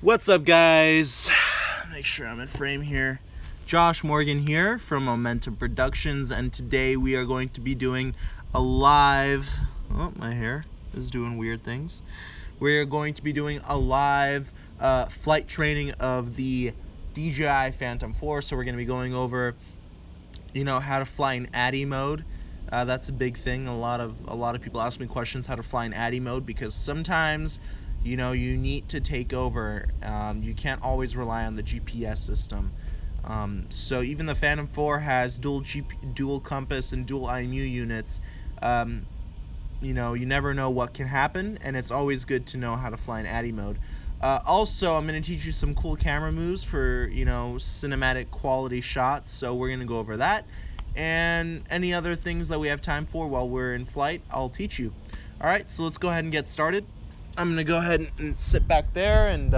What's up, guys? Make sure I'm in frame here. Josh Morgan here from Momentum Productions, and today we are going to be doing a live... Oh, my hair is doing weird things. We're going to be doing a live flight training of the DJI Phantom 4, so we're going to be going over, how to fly in ADI mode. That's a big thing. A lot of people ask me questions how to fly in ADI mode, because sometimes you need to take over. You can't always rely on the GPS system. So even the Phantom 4 has dual compass and dual IMU units. You never know what can happen, and it's always good to know how to fly in ADI mode. Also, I'm going to teach you some cool camera moves for cinematic quality shots. So we're going to go over that, and any other things that we have time for while we're in flight, I'll teach you. All right, so let's go ahead and get started. I'm going to go ahead and sit back there and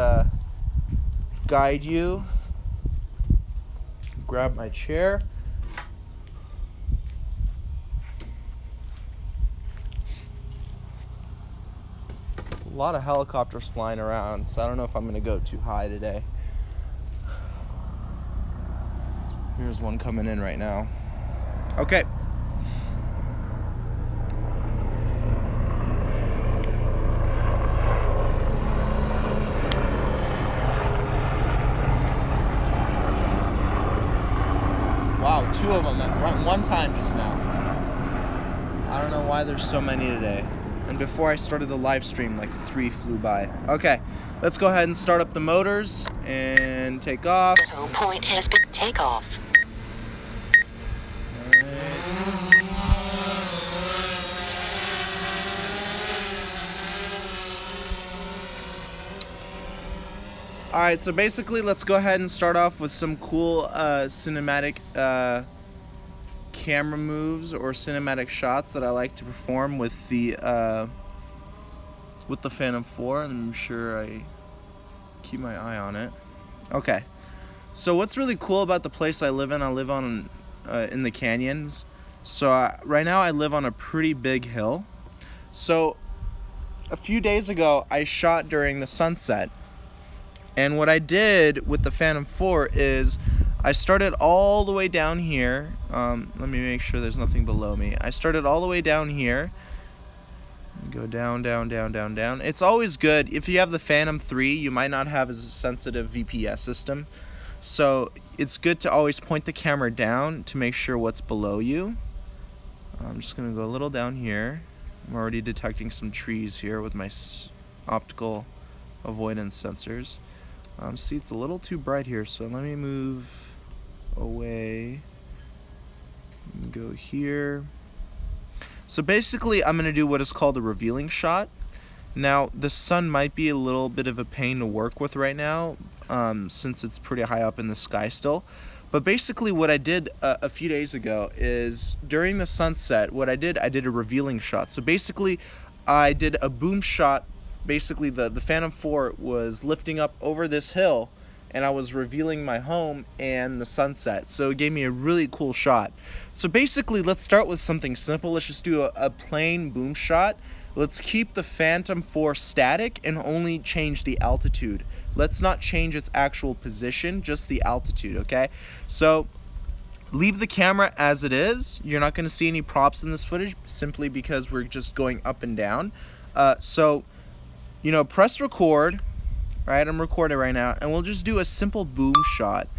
guide you. Grab my chair. A lot of helicopters flying around, so I don't know if I'm going to go too high today. Here's one coming in right now. Okay. Wow, 2 of them at one time just now. I don't know why there's so many today. And before I started the live stream, like 3 flew by. Okay, let's go ahead and start up the motors and take off. The home point has been takeoff. Alright, so basically let's go ahead and start off with some cool cinematic camera moves or cinematic shots that I like to perform with the Phantom 4, and I'm sure I keep my eye on it. Okay, so what's really cool about the place I live on in the canyons. So right now I live on a pretty big hill. So a few days ago I shot during the sunset, and what I did with the Phantom 4 is I started all the way down here. Let me make sure there's nothing below me. I started all the way down here. Go down, down, down, down, down. It's always good. If you have the Phantom 3, you might not have as sensitive VPS system. So it's good to always point the camera down to make sure what's below you. I'm just going to go a little down here. I'm already detecting some trees here with my optical avoidance sensors. See, it's a little too bright here, so let me move away and go here. So basically I'm going to do what is called a revealing shot. Now the sun might be a little bit of a pain to work with right now, since it's pretty high up in the sky still. But basically what I did a few days ago is during the sunset, what I did a revealing shot. So basically I did a boom shot. Basically the Phantom 4 was lifting up over this hill, and I was revealing my home and the sunset. So it gave me a really cool shot. So basically let's start with something simple. Let's just do a plain boom shot. Let's keep the Phantom 4 static and only change the altitude. Let's not change its actual position, just the altitude, okay? So leave the camera as it is. You're not going to see any props in this footage simply because we're just going up and down. Press record. Right, I'm recording right now, and we'll just do a simple boom shot,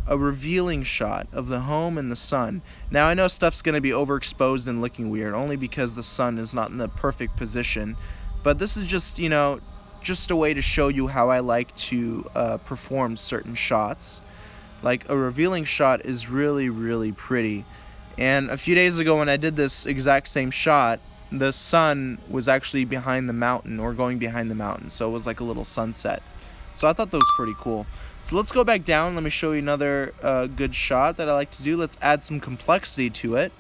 a revealing shot of the home and the sun. Now I know stuff's going to be overexposed and looking weird, only because the sun is not in the perfect position, but this is just, just a way to show you how I like to perform certain shots. Like a revealing shot is really, really pretty. And a few days ago when I did this exact same shot, the sun was actually behind the mountain, or going behind the mountain, so it was like a little sunset. So I thought that was pretty cool. So let's go back down. Let me show you another good shot that I like to do. Let's add some complexity to it.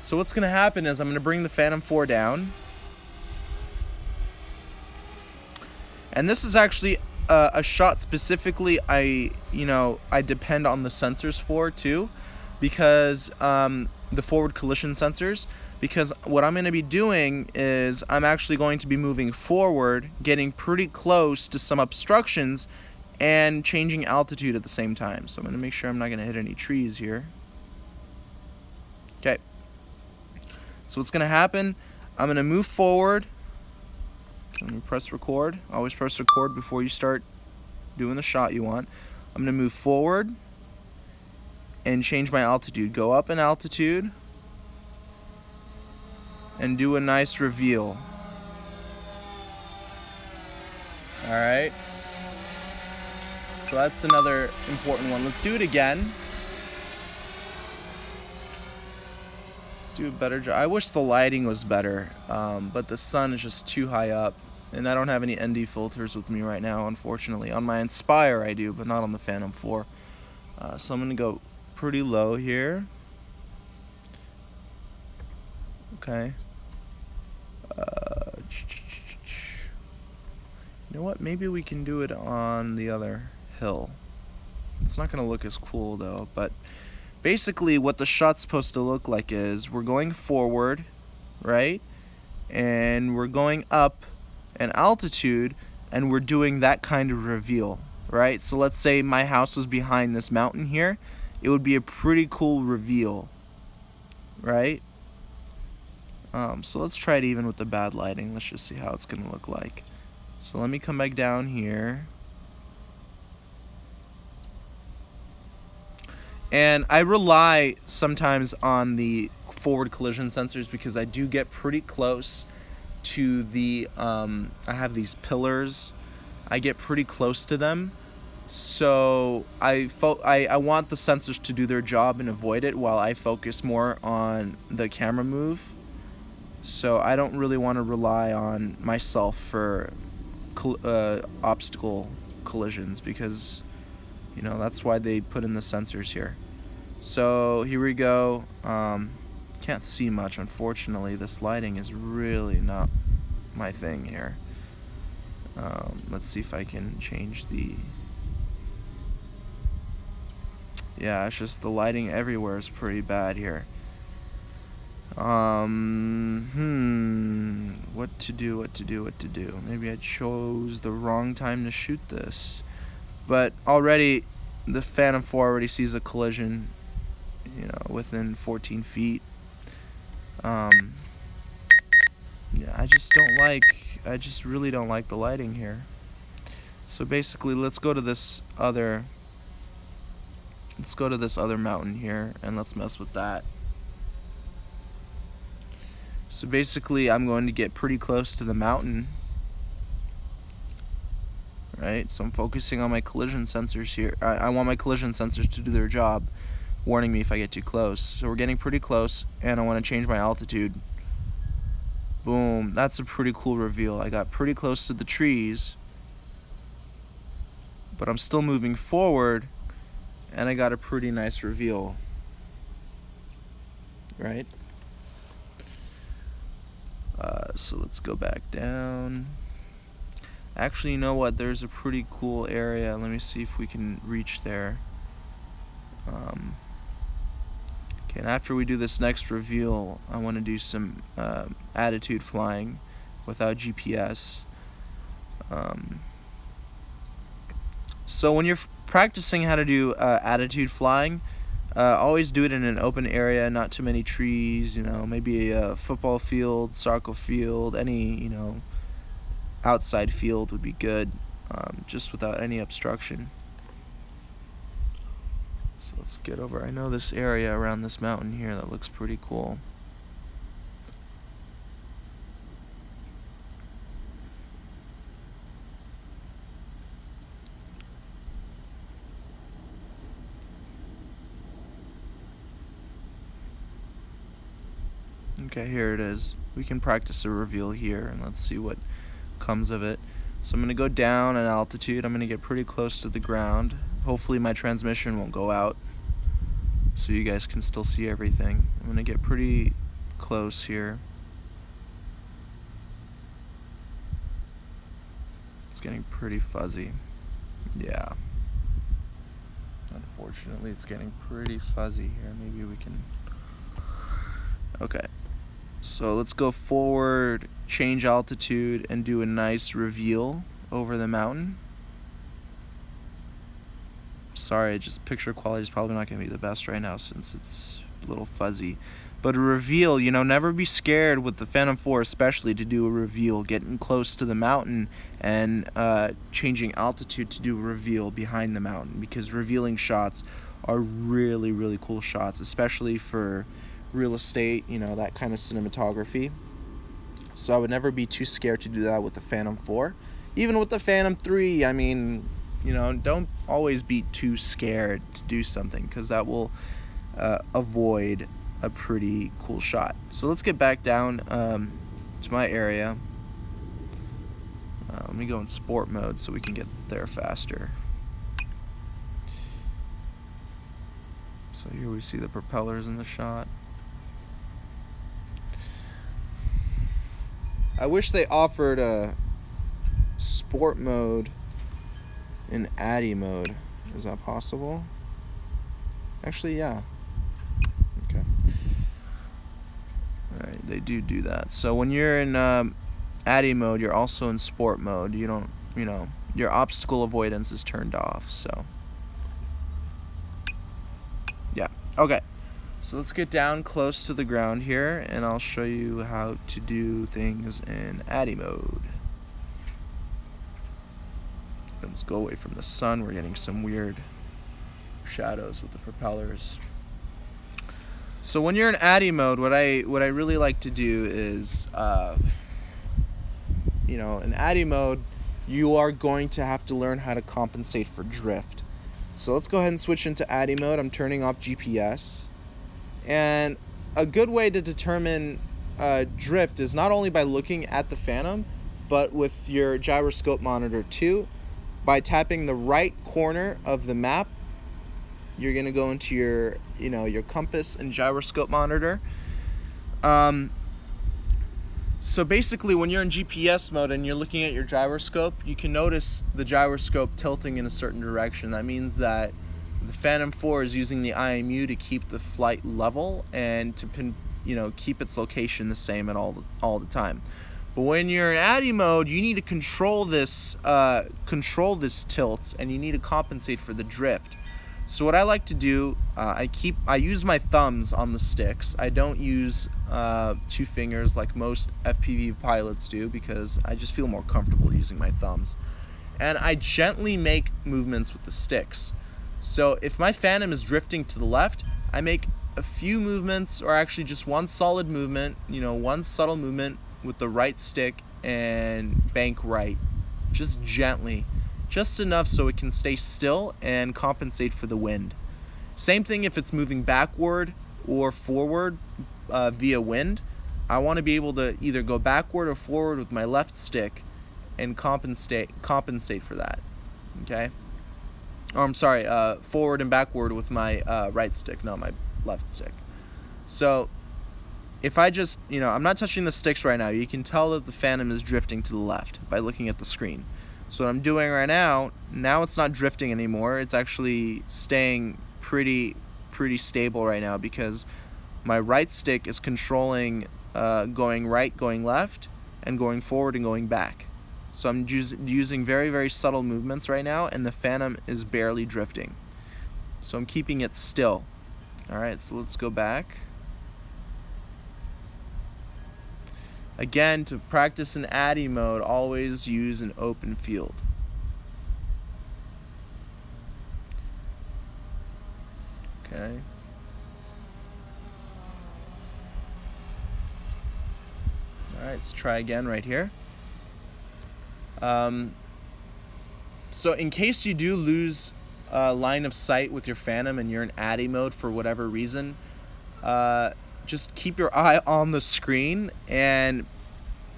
So what's going to happen is I'm going to bring the Phantom 4 down. And this is actually a shot specifically I depend on the sensors for too, because the forward collision sensors, because what I'm going to be doing is I'm actually going to be moving forward, getting pretty close to some obstructions, and changing altitude at the same time. So I'm going to make sure I'm not going to hit any trees here. Okay. So what's going to happen, I'm going to move forward. Let me press record. Always press record before you start doing the shot you want. I'm going to move forward and change my altitude. Go up in altitude and do a nice reveal. Alright. So that's another important one. Let's do it again. Let's do a better job. I wish the lighting was better, but the sun is just too high up. And I don't have any ND filters with me right now, unfortunately. On my Inspire I do, but not on the Phantom 4. So I'm going to go pretty low here. Okay. You know what? Maybe we can do it on the other hill. It's not going to look as cool though, but basically what the shot's supposed to look like is we're going forward, right? And we're going up in altitude and we're doing that kind of reveal, right? So let's say my house was behind this mountain here. It would be a pretty cool reveal, right? So let's try it even with the bad lighting. Let's just see how it's going to look like. So let me come back down here. And I rely sometimes on the forward collision sensors because I do get pretty close to the, I have these pillars. I get pretty close to them. So I want the sensors to do their job and avoid it while I focus more on the camera move. So I don't really want to rely on myself for obstacle collisions because, you know, that's why they put in the sensors here. So here we go. Can't see much, unfortunately. This lighting is really not my thing here. Let's see if I can change the... Yeah, it's just the lighting everywhere is pretty bad here. What to do? Maybe I chose the wrong time to shoot this. But already, the Phantom 4 already sees a collision, you know, within 14 feet. Yeah, I just really don't like the lighting here. So basically, let's go to this other mountain here, and let's mess with that. So basically, I'm going to get pretty close to the mountain, right? So I'm focusing on my collision sensors here. I want my collision sensors to do their job, warning me if I get too close. So we're getting pretty close, and I want to change my altitude. Boom, that's a pretty cool reveal. I got pretty close to the trees, but I'm still moving forward, and I got a pretty nice reveal, right? So let's go back down. Actually, you know what? There's a pretty cool area. Let me see if we can reach there. Okay, and after we do this next reveal, I want to do some attitude flying without GPS. So when you're practicing how to do attitude flying, always do it in an open area, not too many trees, you know, maybe a football field, soccer field, any, you know, outside field would be good, just without any obstruction. So let's get over. I know this area around this mountain here that looks pretty cool. Okay, here it is. We can practice a reveal here, and let's see what comes of it. So I'm going to go down in altitude. I'm going to get pretty close to the ground. Hopefully my transmission won't go out, so you guys can still see everything. I'm going to get pretty close here. It's getting pretty fuzzy. Yeah. Unfortunately, it's getting pretty fuzzy here. Maybe we can... Okay. So let's go forward, change altitude, and do a nice reveal over the mountain. sorry, just picture quality is probably not going to be the best right now since it's a little fuzzy. But a reveal, you know, never be scared with the Phantom 4 especially to do a reveal, getting close to the mountain and changing altitude to do a reveal behind the mountain, because revealing shots are really, really cool shots, especially for real estate, you know, that kind of cinematography. So I would never be too scared to do that with the Phantom 4. Even with the Phantom 3, I mean, you know, don't always be too scared to do something, because that will avoid a pretty cool shot. So let's get back down to my area. Let me go in sport mode so we can get there faster. So here we see the propellers in the shot. I wish they offered a sport mode in ADI mode. Is that possible? Actually, yeah. Okay. Alright, they do that. So when you're in ADI mode, you're also in sport mode. You don't, you know, your obstacle avoidance is turned off, so. Yeah, okay. So let's get down close to the ground here, and I'll show you how to do things in ADI mode. Let's go away from the sun. We're getting some weird shadows with the propellers. So when you're in ADI mode, what I really like to do is, you know, in ADI mode, you are going to have to learn how to compensate for drift. So let's go ahead and switch into ADI mode. I'm turning off GPS. And a good way to determine drift is not only by looking at the Phantom, but with your gyroscope monitor too. By tapping the right corner of the map, you're gonna go into your, you know, your compass and gyroscope monitor. So basically, when you're in GPS mode and you're looking at your gyroscope, you can notice the gyroscope tilting in a certain direction. That means that the Phantom 4 is using the IMU to keep the flight level and to keep its location the same at all the time. But when you're in ADI mode, you need to control this tilt, and you need to compensate for the drift. So what I like to do, I use my thumbs on the sticks. I don't use 2 fingers like most FPV pilots do, because I just feel more comfortable using my thumbs. And I gently make movements with the sticks. So if my Phantom is drifting to the left, I make a few movements, or actually just one solid movement, you know, one subtle movement with the right stick and bank right, just gently, just enough so it can stay still and compensate for the wind. Same thing if it's moving backward or forward via wind. I want to be able to either go backward or forward with my left stick and compensate for that. Okay? Or I'm sorry, forward and backward with my right stick, not my left stick. So if I just, you know, I'm not touching the sticks right now. You can tell that the Phantom is drifting to the left by looking at the screen. So what I'm doing right now it's not drifting anymore. It's actually staying pretty stable right now, because my right stick is controlling going right, going left, and going forward and going back. So I'm using very, very subtle movements right now, and the Phantom is barely drifting. So I'm keeping it still. Alright, so let's go back. Again, to practice in ADI mode, always use an open field. Okay. Alright, let's try again right here. So in case you do lose line of sight with your Phantom and you're in ADI mode for whatever reason, just keep your eye on the screen and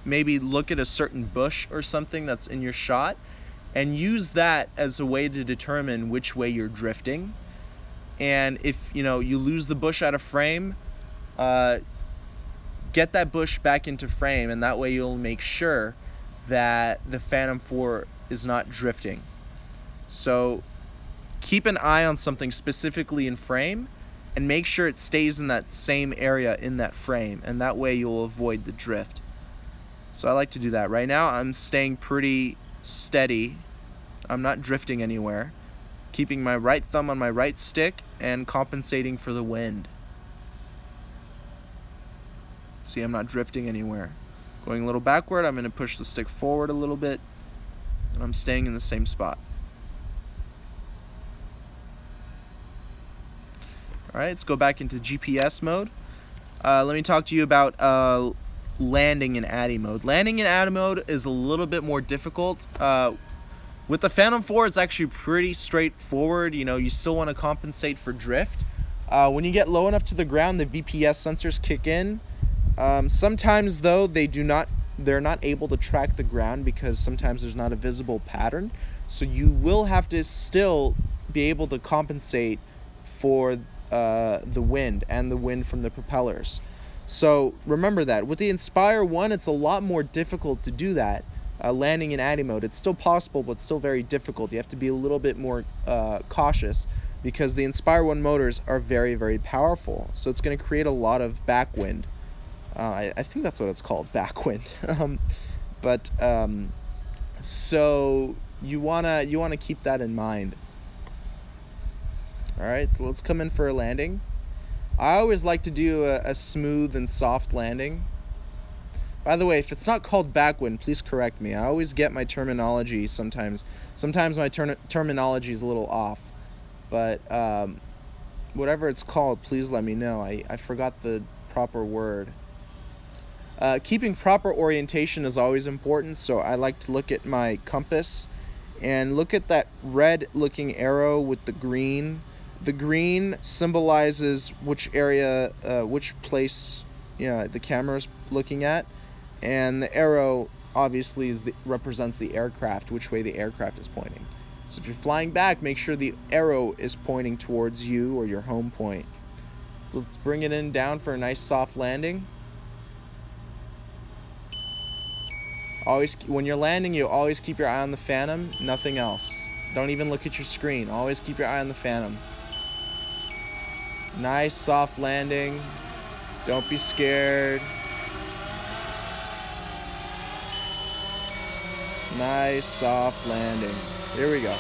maybe look at a certain bush or something that's in your shot, and use that as a way to determine which way you're drifting. And if you lose the bush out of frame, get that bush back into frame, and that way you'll make sure that the Phantom 4 is not drifting. So keep an eye on something specifically in frame and make sure it stays in that same area in that frame, and that way you'll avoid the drift. So I like to do that. Right now I'm staying pretty steady. I'm not drifting anywhere. keeping my right thumb on my right stick and compensating for the wind. See, I'm not drifting anywhere. Going a little backward, I'm going to push the stick forward a little bit, and I'm staying in the same spot. Alright, let's go back into GPS mode. Let me talk to you about landing in ADI mode. Landing in ADI mode is a little bit more difficult. With the Phantom 4, it's actually pretty straightforward. You know, you still want to compensate for drift. When you get low enough to the ground, the VPS sensors kick in. Sometimes, though, they're not able to track the ground because sometimes there's not a visible pattern. So you will have to still be able to compensate for the wind and the wind from the propellers. So remember that. With the Inspire 1, it's a lot more difficult to do that. Landing in ADI mode, it's still possible, but still very difficult. You have to be a little bit more cautious because the Inspire 1 motors are very, very powerful. So it's going to create a lot of backwind. I think that's what it's called, backwind. So you wanna keep that in mind. All right, so let's come in for a landing. I always like to do a smooth and soft landing. By the way, if it's not called backwind, please correct me. I always get my terminology sometimes. Sometimes my terminology is a little off. But whatever it's called, please let me know. I forgot the proper word. Keeping proper orientation is always important, so I like to look at my compass and look at that red looking arrow with the green. The green symbolizes which area, which place the camera's looking at, and the arrow obviously represents the aircraft, which way the aircraft is pointing. So if you're flying back, make sure the arrow is pointing towards you or your home point. So let's bring it in down for a nice soft landing. Always, when you're landing, you always keep your eye on the Phantom, nothing else. Don't even look at your screen. Always keep your eye on the Phantom. Nice soft landing. Don't be scared. Nice soft landing. Here we go.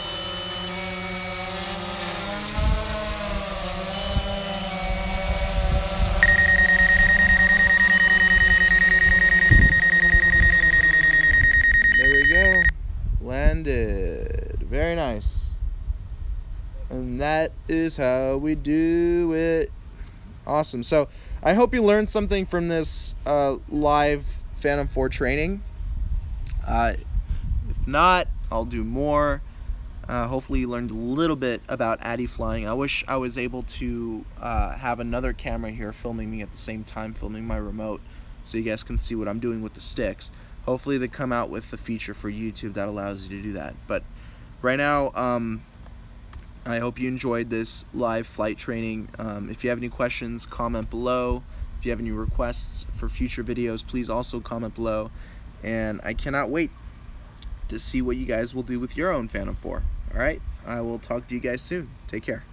There we go. Landed. Very nice. And that is how we do it. Awesome. So I hope you learned something from this live Phantom 4 training. If not, I'll do more. Hopefully you learned a little bit about ADI flying. I wish I was able to have another camera here filming me at the same time, filming my remote, so you guys can see what I'm doing with the sticks. Hopefully they come out with the feature for YouTube that allows you to do that. But right now, I hope you enjoyed this live flight training. If you have any questions, comment below. If you have any requests for future videos, please also comment below. And I cannot wait to see what you guys will do with your own Phantom 4. Alright, I will talk to you guys soon. Take care.